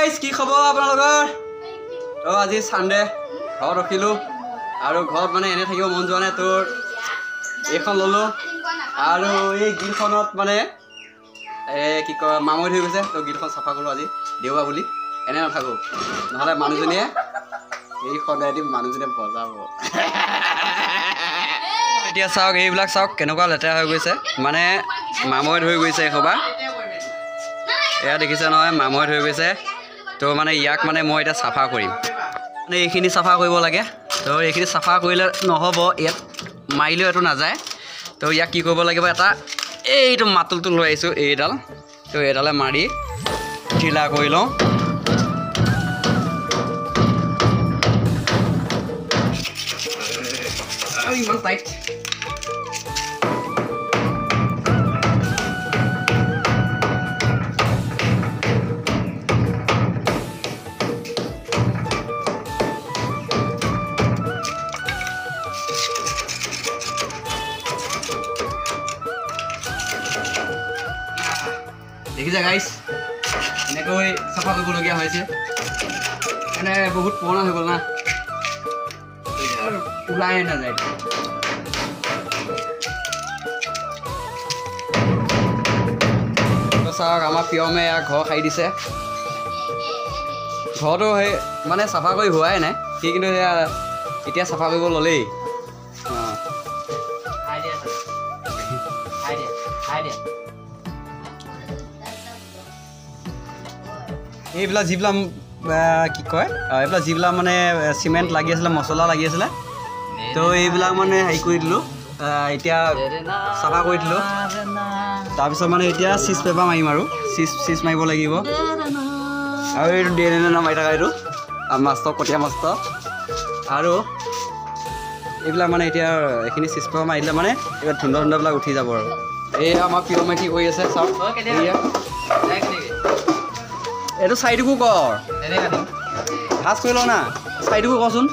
guys কি খবৰ আপোনালোকৰ তো আজি সানডে ঘৰত ৰখিলো আৰু ঘৰত মানে এনে থাকিব মন যোৱা নাই তোৰ এইখন ললো আৰু এই গিলখনত মানে কি কয় মামৈ হৈ গৈছে তো গিলখন চাফা কৰো আজি দেওবা বুলি এনে নাথাকো নহলে মানুহজনীয়ে এই খদাইদি মানুহজনীয়ে বজাব এতিয়া চাওক এইবিলাক চাওক কেনেকুৱা লেতেৰা হৈ গৈছে মানে মামৈ হৈ গৈছে এখবা এয়া দেখিছে নহয় মামৈ হৈ গৈছে তো মানে ইয়াক মানে মই এটা সাফা কৰিম মানে এইখিনি সাফা কৰিব লাগে তো এইখিনি সাফা কৰিলে নহব ইয়াত মাইলেও এটো না যায় তো ইয়াক কি কৰিব লাগিব এটা এইটো মাতুলটো লৈ আইছো এইডাল তো এডালে মাৰি ঢিলা কৰি লওঁ ইমান টাইট দেখিছে গাইছ এনেকৈ চাফা কৰিবলগীয়া হৈছে মানে বহুত পুৰণা হৈ গ'ল না ওলাই নাযায় চাওক আমাৰ পিয়মে ঘৰ খাই দিছে ঘৰটো সেই মানে চাফা কৰি হোৱাই নাই সি কিন্তু সেয়া এতিয়া চাফা কৰিব ল'লেই এইবিলাক যিবিলাক কি কয় এইবিলাক যিবিলাক মানে চিমেণ্ট লাগি আছিলে মছলা লাগি আছিলে তো এইবিলাক মানে হেৰি কৰি দিলোঁ এতিয়া চাফা কৰি দিলোঁ তাৰপিছত মানে এতিয়া চিজ পেপাৰ মাৰিম আৰু চিজ মাৰিব লাগিব আৰু এইটো DNA মাৰি থকা এইটো মাছটো কটীয়া মাছটো আৰু এইবিলাক মানে এতিয়া এইখিনি চিজ পেপাৰ মাৰি দিলে মানে এইবিলাক ধুন্দৰ ধুন্দৰবিলাক উঠি যাব আৰু এই আমাৰ পিয়মে কি কৰি আছে চাওক এইটো চাইডকো কৰ ভাজ কৰি লওঁ না চাইডকো কচোন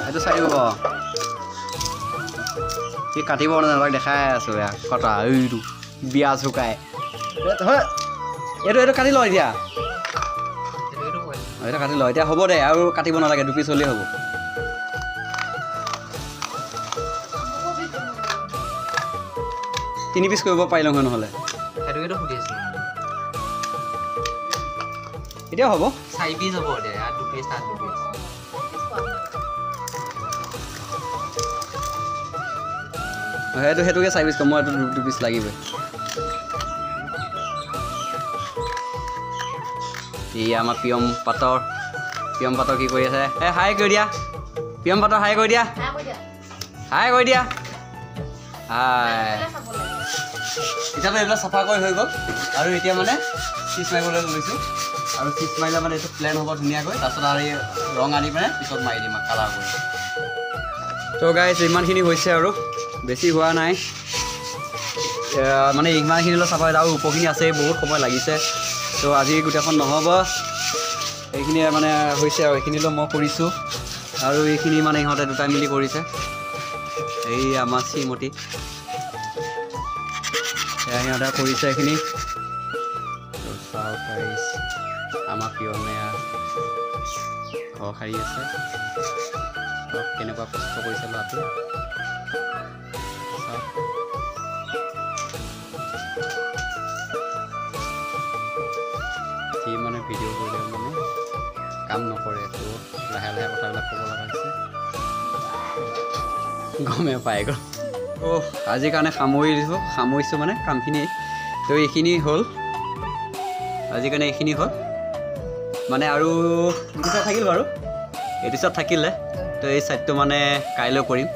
এইটো চাইডকো ক সি কাটিব নালাগে দেখাই আছোঁ এয়া কটা এইটো বিয়া চুকাই এইটো কাটি ল এতিয়া এইটো কাটি ল এতিয়া হ'ব দে আৰু কাটিব নালাগে দুপিচ হ'লেই হ'ব তিনি পিচ কৰিব পাৰিলোঁ হয় নহ'লে সেইটোকেতো সুধি আছোঁ এতিয়া হ'ব 4 পিচ হ'ব দে আৰু 2 পিচ তাত 2 পিচ সেইটোকে 4 পিচ কম মই এইটো 2 পিচ লাগিবই এই আমাৰ পিয়ম পাতৰ কি কৰি আছে হাই কৰি দিয়া পিয়ম পাতৰ হাই কৰি দিয়া হাই এতিয়াতো এইবিলাক চাফা কৰি হৈ গ'ল আৰু এতিয়া মানে চিজ মাৰিবলৈ লৈছোঁ আৰু চিজ মাৰিলে মানে এইটো প্লেন হ'ব ধুনীয়াকৈ তাৰপিছত আৰু ৰং আনি পিনে পিছত মাৰি দিম কালাৰ কৰি তো গাইছ ইমানখিনি হৈছে আৰু বেছি হোৱা নাই মানে ইমানখিনিলৈ চাফা আৰু ওপৰখিনি আছে বহুত সময় লাগিছে তো আজি গোটেইখন নহ'ব এইখিনি মানে হৈছে আৰু এইখিনিলৈ মই কৰিছোঁ আৰু এইখিনি মানে ইহঁতে দুটাই মিলি কৰিছে এই আমাৰ শ্ৰীমতী সিহঁতে কৰিছে এইখিনি চাওক গাইছ আমাৰ পিয়মে ঘৰ সাৰি আছে কেনেকুৱা কষ্ট কৰিছে ল'ৰাটো সি মানে ভিডিঅ' কৰিলেও মানে কাম নকৰে তো লাহে লাহে কথাবিলাক ক'ব লগা হৈছে গমে পাই গ'ল আজিৰ কাৰণে সামৰিছোঁ মানে কামখিনি তো এইখিনি হ'ল আজিৰ কাৰণে এইখিনি হ'ল মানে আৰু দুটা থাকিল বাৰু এইটো চাইড থাকিলে তো এই চাইডটো মানে কাইলৈ কৰিম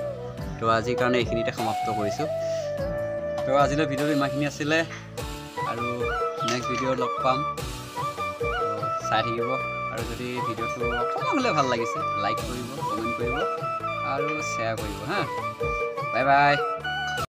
তো আজিৰ কাৰণে এইখিনিতে সমাপ্ত কৰিছোঁ তো আজিলৈ ভিডিঅ'টো ইমানখিনি আছিলে আৰু নেক্সট ভিডিঅ'ত লগ পাম চাই থাকিব আৰু যদি ভিডিঅ'টো অকণমান হ'লে ভাল লাগিছে লাইক কৰিব কমেণ্ট কৰিব আৰু শ্বেয়াৰ কৰিব হা বাই বাই